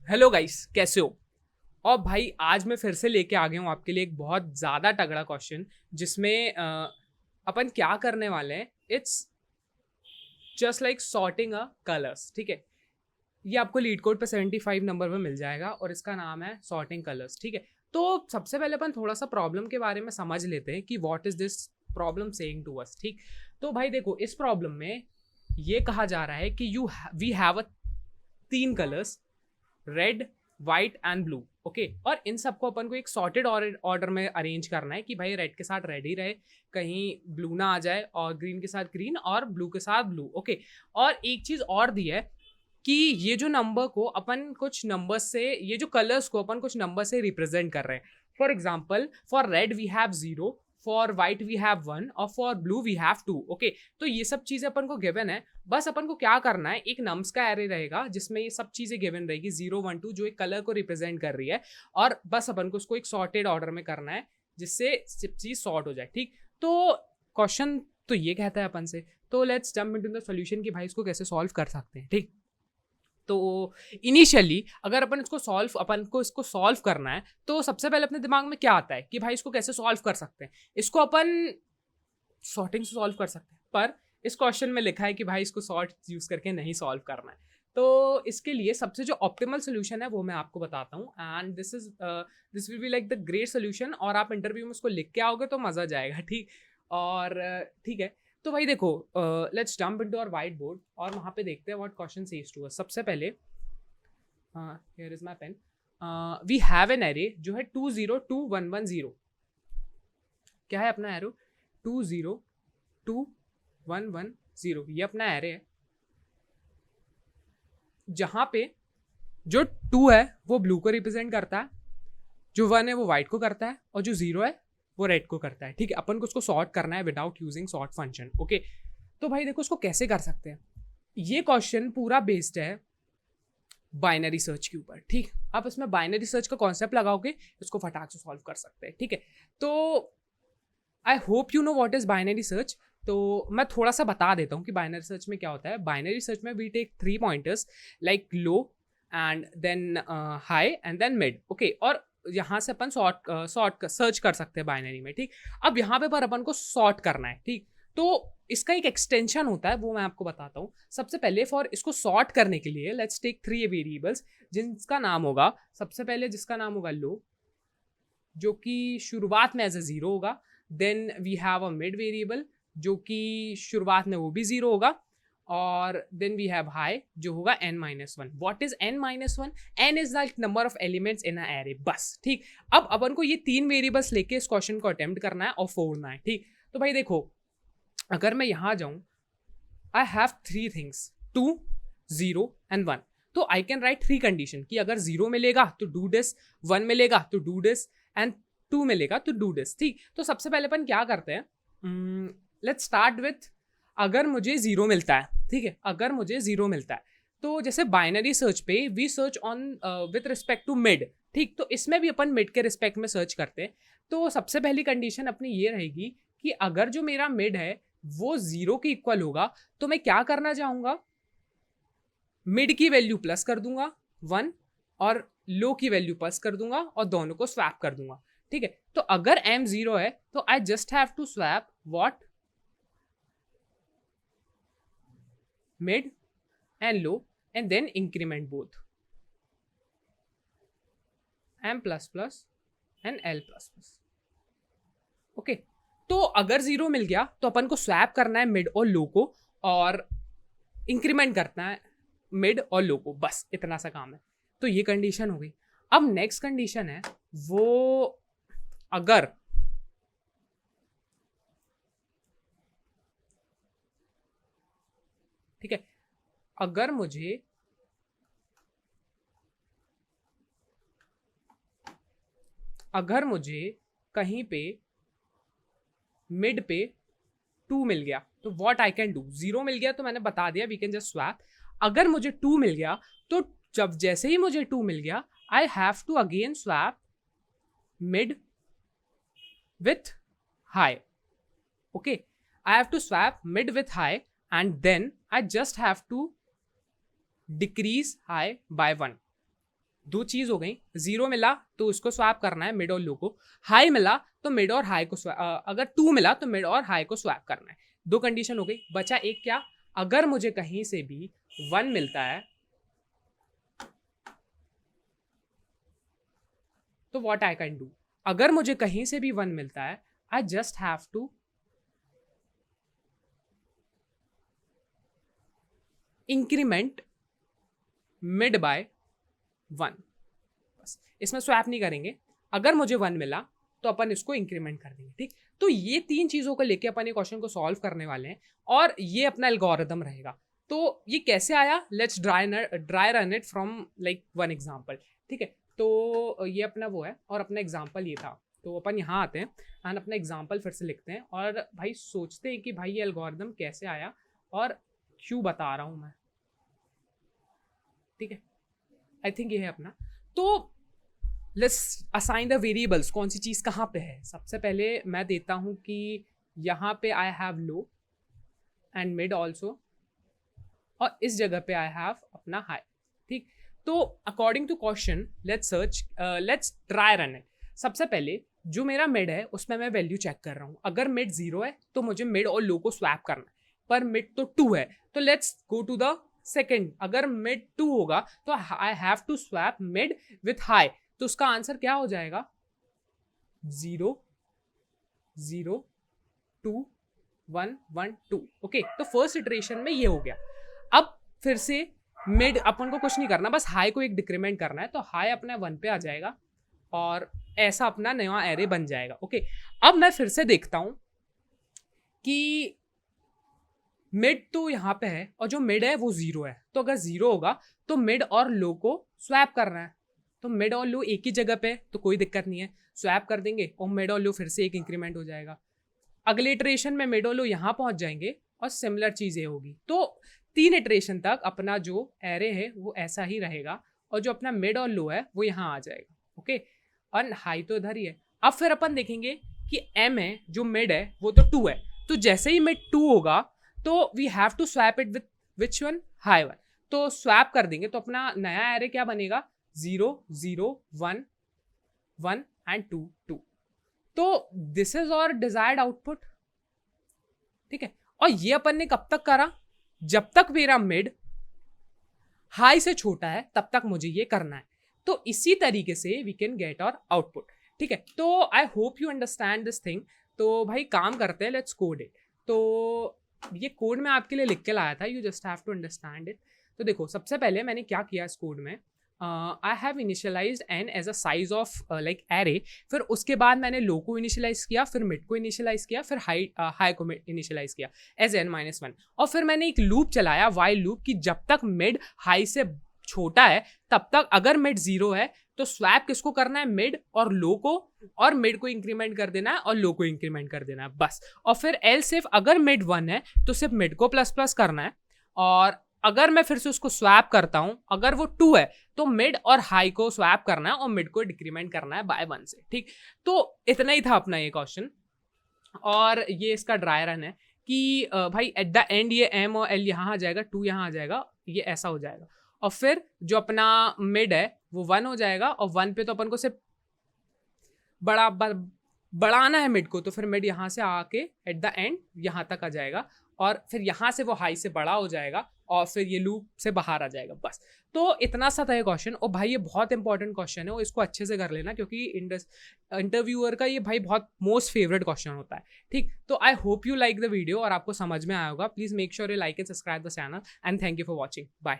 Hello guys, कैसे हो? और भाई आज मैं फिर से लेके आ गया हूँ आपके लिए एक बहुत ज़्यादा तगड़ा क्वेश्चन जिसमें अपन क्या करने वाले हैं। It's just like sorting a colours. ठीक है, ये आपको लीड कोड पे 75 नंबर पे मिल जाएगा और इसका नाम है सॉर्टिंग कलर्स। ठीक है, तो सबसे पहले अपन थोड़ा सा प्रॉब्लम के बारे में समझ लेते हैं कि what is this problem saying to us. ठीक, तो भाई देखो, इस प्रॉब्लम में ये कहा जा रहा है कि वी हैव अ तीन colours, red, white and blue. Okay, और इन सबको अपन को एक सॉर्टेड ऑर्डर में अरेंज करना है कि भाई रेड के साथ रेड ही रहे, कहीं ब्लू ना आ जाए, और ग्रीन के साथ ग्रीन और ब्लू के साथ ब्लू। ओके, और एक चीज और दी है कि ये जो नंबर को अपन कुछ नंबर से, ये जो कलर्स को अपन कुछ नंबर से रिप्रेजेंट कर रहे हैं। For example, for red we have 0, for white we have 1 और for blue we have 2। Okay, तो ये सब चीजें अपन को गिवन है। बस अपन को क्या करना है, एक नम्स का एरे रहेगा जिसमें ये सब चीजें गिवन रहेगी 0 1 2, जो एक कलर को रिप्रेजेंट कर रही है, और बस अपन को उसको एक सॉर्टेड ऑर्डर में करना है जिससे सब चीज सॉर्ट हो जाए। ठीक, तो क्वेश्चन तो ये कहता है अपन से, तो let's jump into the solution कि भाई इसको कैसे सॉल्व कर सकते हैं। ठीक, तो इनिशियली अगर अपन को इसको सॉल्व करना है, तो सबसे पहले अपने दिमाग में क्या आता है कि भाई इसको कैसे सॉल्व कर सकते हैं। इसको अपन सॉर्टिंग से सॉल्व कर सकते हैं, पर इस क्वेश्चन में लिखा है कि भाई इसको सॉर्ट यूज करके नहीं सॉल्व करना है। तो इसके लिए सबसे जो ऑप्टिमल सोल्यूशन है वो मैं आपको बताता हूँ, and this will be like the great solution, और आप इंटरव्यू में उसको लिख के आओगे तो मजा जाएगा। ठीक, और ठीक है, तो भाई देखो, let's jump into our whiteboard और वहाँ पे देखते हैं what question says to us. सबसे पहले here is my pen. We have an array जो है 2 0 2 1 1 0। क्या है अपना एरो? 2 0 2 1 1 0, ये अपना एरे है जहाँ पे जो 2 है वो ब्लू को रिप्रेजेंट करता है, जो 1 है वो व्हाइट को करता है, और जो 0 है वो रेड को करता है। ठीक है, अपन को उसको सॉर्ट करना है without using sort function. Okay, तो भाई देखो उसको कैसे कर सकते हैं। ये क्वेश्चन पूरा बेस्ड है बाइनरी सर्च के ऊपर। ठीक, आप इसमें बाइनरी सर्च का कॉन्सेप्ट लगाओगे, इसको फटाक से सॉल्व कर सकते हैं। ठीक है, तो I hope you know what is binary search. तो मैं थोड़ा सा बता देता हूँ कि बाइनरी सर्च में क्या होता है। बाइनरी सर्च में we take 3 pointers like low and then high and then mid. Okay, और यहाँ से अपन सॉर्ट सर्च कर सकते हैं बाइनरी में। ठीक, अब यहाँ पे पर अपन को सॉर्ट करना है। ठीक, तो इसका एक एक्सटेंशन होता है, वो मैं आपको बताता हूँ। सबसे पहले फॉर इसको सॉर्ट करने के लिए लेट्स टेक 3 वेरिएबल्स जिसका नाम होगा, सबसे पहले जिसका नाम होगा लो, जो कि शुरुआत में एज ए 0 होगा। Then we have a mid variable जो कि शुरुआत में वो भी 0 होगा, और देन वी हैव हाई जो होगा n-1। What is n-1? n is the number of elements in a array. बस। ठीक, अब अपन को ये 3 वेरिएबल्स लेके इस क्वेश्चन को अटेम्प्ट करना है और फोड़ना है। ठीक, तो भाई देखो, अगर मैं यहां जाऊं, आई हैव 3 थिंग्स, 2 0 एंड 1। तो आई कैन राइट 3 कंडीशन कि अगर 0 मिलेगा तो डू दिस, 1 मिलेगा तो डू दिस, एंड 2 मिलेगा तो डू दिस। ठीक, तो सबसे पहले अपन क्या करते हैं, लेट्स स्टार्ट विथ, अगर मुझे 0 मिलता है। ठीक है, अगर मुझे 0 मिलता है तो जैसे बाइनरी सर्च पे we search on with respect to mid. ठीक, तो इसमें भी अपन मिड के रिस्पेक्ट में सर्च करते हैं। तो सबसे पहली कंडीशन अपनी ये रहेगी कि अगर जो मेरा मिड है वो 0 के इक्वल होगा, तो मैं क्या करना चाहूंगा, मिड की वैल्यू प्लस कर दूंगा 1, और लो की वैल्यू प्लस कर दूंगा, और दोनों को स्वैप कर दूंगा। ठीक है, तो अगर m 0 है तो I just have to swap what, mid and low, and then increment both m plus plus and l plus plus. Okay, तो अगर 0 मिल गया तो अपन को स्वैप करना है मिड और लो को, और इंक्रीमेंट करना है मिड और लो को। बस इतना सा काम है। तो ये कंडीशन हो गई। अब नेक्स्ट कंडीशन है वो, अगर ठीक है, अगर मुझे कहीं पे मिड पे 2 मिल गया तो व्हाट आई कैन डू, 0 मिल गया तो मैंने बता दिया वी कैन जस्ट स्वैप। अगर मुझे 2 मिल गया तो जब जैसे ही मुझे 2 मिल गया, I have to again swap mid with high. Okay, I have to swap mid with high, and then I just have to decrease high by 1। दो चीज हो गई, जीरो मिला तो उसको स्वैप करना है मिड और लो को, हाई मिला तो मिड और हाई को अगर टू मिला तो मिड और हाई को स्वैप करना है। दो कंडीशन हो गई, बचा एक क्या, अगर मुझे कहीं से भी वन मिलता है तो व्हाट आई कैन डू, अगर मुझे कहीं से भी वन मिलता है I just have to increment mid by one, बस इसमें स्वैप नहीं करेंगे। अगर मुझे वन मिला तो अपन इसको इंक्रीमेंट कर देंगे। ठीक, तो ये तीन चीजों को लेके अपन ये क्वेश्चन को सॉल्व करने वाले हैं और ये अपना एल्गोरिदम रहेगा। तो ये कैसे आया, let's dry run it from like one example. ठीक है, तो ये अपना वो है और अपना एग्जाम्पल ये था। तो अपन यहाँ आते हैं एंड अपना एग्जाम्पल फिर से लिखते हैं और भाई सोचते हैं कि भाई ये एल्गोरिदम कैसे आया और क्यों बता रहा हूँ मैं। ठीक है, आई थिंक ये है अपना। तो लेट्स असाइन द वेरिएबल्स, कौन सी चीज़ कहाँ पे है। सबसे पहले मैं देता हूँ कि यहाँ पे I have low and mid also, और इस जगह पे आई हैव अपना हाई। ठीक, तो according to question let's try run it. सबसे पहले जो मेरा मिड है उसमें मैं वैल्यू चेक कर रहा हूँ। अगर मिड 0 है तो मुझे मिड और लो को स्वैप करना है, पर मिड तो 2 है तो let's go to the second. अगर मिड 2 होगा तो I have to swap mid with high, तो उसका आंसर क्या हो जाएगा 0 0 2 1 1 2। ओके, तो फर्स्ट इटरेशन में ये हो गया। अब फिर से मिड अपन को कुछ नहीं करना, बस हाई को एक डिक्रीमेंट करना है, तो हाई अपना 1 पे आ जाएगा और ऐसा अपना नया एरे बन जाएगा। ओके, अब मैं फिर से देखता हूं कि मिड तो यहाँ पे है और जो मिड है वो 0 है, तो अगर 0 होगा तो मिड और लो को स्वैप करना है। तो मिड और लो एक ही जगह पे तो कोई दिक्कत नहीं है, स्वैप कर देंगे और मिड और लो फिर से एक इंक्रीमेंट हो जाएगा। अगले इटरेशन में मिड और लो यहाँ पहुंच जाएंगे और सिमिलर चीजें होगी। तो 3 इटरेशन तक अपना जो एरे है वो ऐसा ही रहेगा और जो अपना मिड और लो है वो यहाँ आ जाएगा। ओके, और हाई तो इधर ही है। अब फिर अपन देखेंगे कि एम है जो मिड है वो तो 2 है, तो जैसे ही मिड 2 होगा तो we have to swap it with which one, high one. तो स्वैप कर देंगे तो अपना नया एरे क्या बनेगा 0 0 1 1 एंड 2 2। तो दिस इज और डिजायर्ड आउटपुट। ठीक है, और ये अपन ने कब तक करा, जब तक मेरा मिड हाई से छोटा है तब तक मुझे ये करना है। तो इसी तरीके से we can get our output. ठीक है, तो I hope you understand this thing. तो भाई काम करते हैं, लेट्स कोड इट। तो ये कोड मैं आपके लिए लिख के लाया था, you just have to understand it. तो देखो सबसे पहले मैंने क्या किया इस कोड में, I have initialized N as a size of like array, फिर उसके बाद मैंने लो को इनिशियलाइज किया, फिर मिड को इनिशियलाइज किया, फिर हाई को इनिशियलाइज किया एज n-1, और फिर मैंने एक लूप चलाया वाइल लूप कि जब तक मिड हाई से छोटा है तब तक अगर मिड 0 है तो स्वैप किसको करना है, मिड और लो को, और मिड को इंक्रीमेंट कर देना है और लो को इंक्रीमेंट कर देना है बस। और फिर एल सिर्फ अगर मिड 1 है तो सिर्फ मिड को प्लस प्लस करना है, और अगर मैं फिर से उसको स्वैप करता हूं अगर वो 2 है तो मिड और हाई को स्वैप करना है और मिड को डिक्रीमेंट करना है बाय 1 से। ठीक, तो इतना ही था अपना ये क्वेश्चन और ये इसका ड्राई रन है कि भाई एट द एंड ये एम और एल यहाँ आ जाएगा, 2 यहाँ आ जाएगा, ये ऐसा हो जाएगा, और फिर जो अपना मिड है वो 1 हो जाएगा, और 1 पे तो अपन को सिर्फ बढ़ाना है मिड को, तो फिर मिड यहाँ से आके एट द एंड यहाँ तक आ जाएगा, और फिर यहाँ से वो हाई से बड़ा हो जाएगा और फिर ये लूप से बाहर आ जाएगा बस। तो इतना सा था ये क्वेश्चन, और भाई ये बहुत इंपॉर्टेंट क्वेश्चन है और इसको अच्छे से कर लेना क्योंकि इंटरव्यूअर का ये भाई बहुत मोस्ट फेवरेट क्वेश्चन होता है। ठीक, तो I hope you like the video और आपको समझ में आया होगा। Please make sure you like and subscribe the channel and thank you for watching, bye.